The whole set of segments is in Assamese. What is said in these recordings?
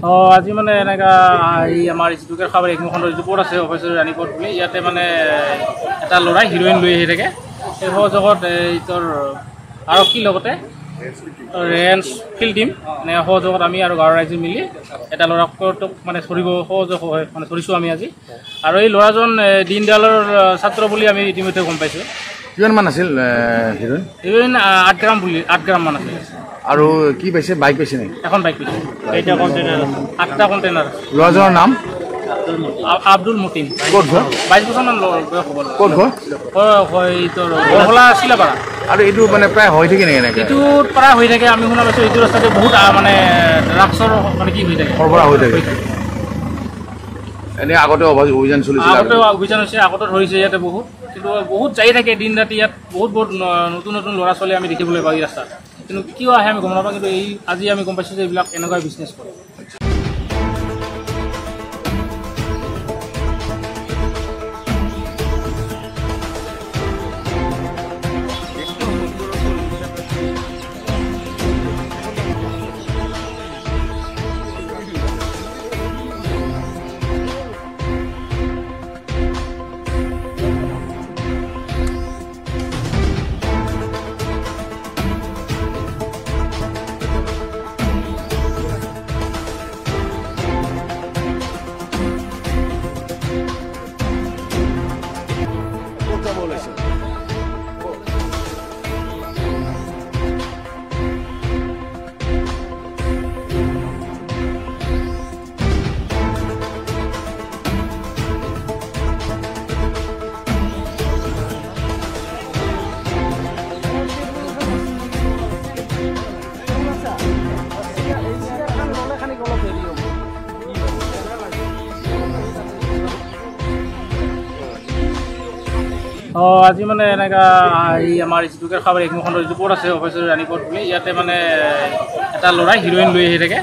আজি মানে এনেকা এই আমাৰ যিটোকে খাবৰ একমুখণ্ডৰ যিটো পথ আছে অফিচৰ ৰাণীপথ বুলি ইয়াতে মানে এটা ল'ৰাই হিৰইন লৈ আহি থাকে। এই সহযোগত এইটোৰ আৰক্ষীৰ লগতে ৰেঞ্জ ফিল্ড টিম এনেকৈ সহযোগত আমি আৰু গাঁৱৰ ৰাইজে মিলি এটা ল'ৰাক মানে ধৰিব সহযোগ মানে ধৰিছোঁ আমি আজি। আৰু এই ল'ৰাজন দীনদয়ালৰ ছাত্ৰ বুলি আমি ইতিমধ্যে গম পাইছোঁ। কিমান মান আছিল হিৰইন? হিৰইন 8 গ্ৰাম মান আছিল। আৰু কি পাইছে? বাইক পাইছে নেকি? এখন বাইক পাইছে। 8টা কণ্টেইনাৰ। ল'ৰাজনৰ নাম আব্দুল মতিন। ক'ত ঘৰ? 22 বছৰমান বয়স হ'ব। ক'ত ঘৰ? বৰহলা চিলাপাৰা। আৰু এইটো মানে প্ৰায় হৈ থাকে নেকি? এনেকৈ এইটো প্ৰায় হৈ থাকে। আমি শুনা পাইছোঁ এইটো ৰাস্তাতে বহুত মানে ড্ৰাগছৰ মানে কি হৈ থাকে, সৰবৰাহ হৈ থাকে। এনেই আগতে অভিযান চলিছিল, আগতে অভিযান হৈছে, আগতে ধৰিছে ইয়াতে বহুত, কিন্তু বহুত যাই থাকে দিন ৰাতি ইয়াত বহুত নতুন নতুন ল'ৰা ছোৱালী আমি দেখিবলৈ পাওঁ এই ৰাস্তাত। কিন্তু কিয় আহে আমি গম নাপাওঁ, কিন্তু আজি আমি গম পাইছোঁ যে এইবিলাক এনেকুৱাই বিজনেছ কৰে। আজি মানে এনেকা এই আমাৰ যিটোকে খাবৰ একমুখণ্ডৰ যিটো পথ আছে অফিচৰ ৰাণীপথ বুলি ইয়াতে মানে এটা ল'ৰাই হিৰইন লৈ আহি থাকে।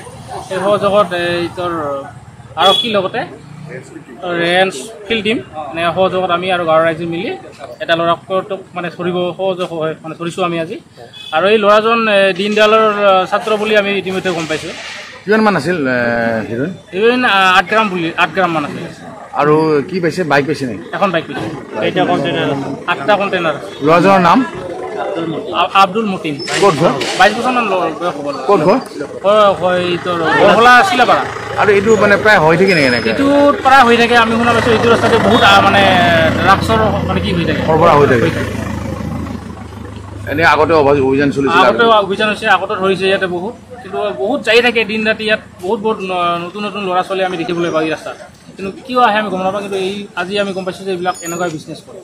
এই সহযোগত এইটোৰ আৰক্ষীৰ লগতে ৰেঞ্জ ফিল্ড টিম এনেকৈ সহযোগত আমি আৰু গাঁৱৰ ৰাইজে মিলি এটা ল'ৰাক মানে ধৰিব সহযোগ মানে ধৰিছোঁ আমি আজি। আৰু এই ল'ৰাজন দীনদয়ালৰ ছাত্ৰ বুলি আমি ইতিমধ্যে গম পাইছোঁ। কিমান মান আছিল হিৰইন? হিৰইন 8 গ্ৰাম মান আছিল। আৰু কি পাইছে? বাইক পাইছে নেকি? এখন বাইক পাইছে। 8টা কণ্টেইনাৰ। ল'ৰাজনৰ নাম আব্দুল মতিন। ক'ত ঘৰ? 22 বছৰমান বয়স হ'ব। ক'ত ঘৰ? বৰহলা চিলাপাৰা। আৰু এইটো মানে প্ৰায় হৈ থাকে নেকি? এনেকৈ এইটো প্ৰায় হৈ থাকে। আমি শুনা পাইছোঁ এইটো ৰাস্তাতে বহুত মানে ড্ৰাগছৰ মানে কি হৈ থাকে, সৰবৰাহ হৈ থাকে। এনেই আগতে অভিযান চলিছিল, আগতে অভিযান হৈছে, আগতে ধৰিছে ইয়াতে বহুত, কিন্তু বহুত যাই থাকে দিন ৰাতি ইয়াত বহুত নতুন নতুন ল'ৰা ছোৱালী আমি দেখিবলৈ পাওঁ এই ৰাস্তাত। কিন্তু কিয় আহে আমি গম নাপাওঁ, কিন্তু আজি আমি গম পাইছোঁ যে এইবিলাক এনেকুৱাই বিজনেছ কৰে।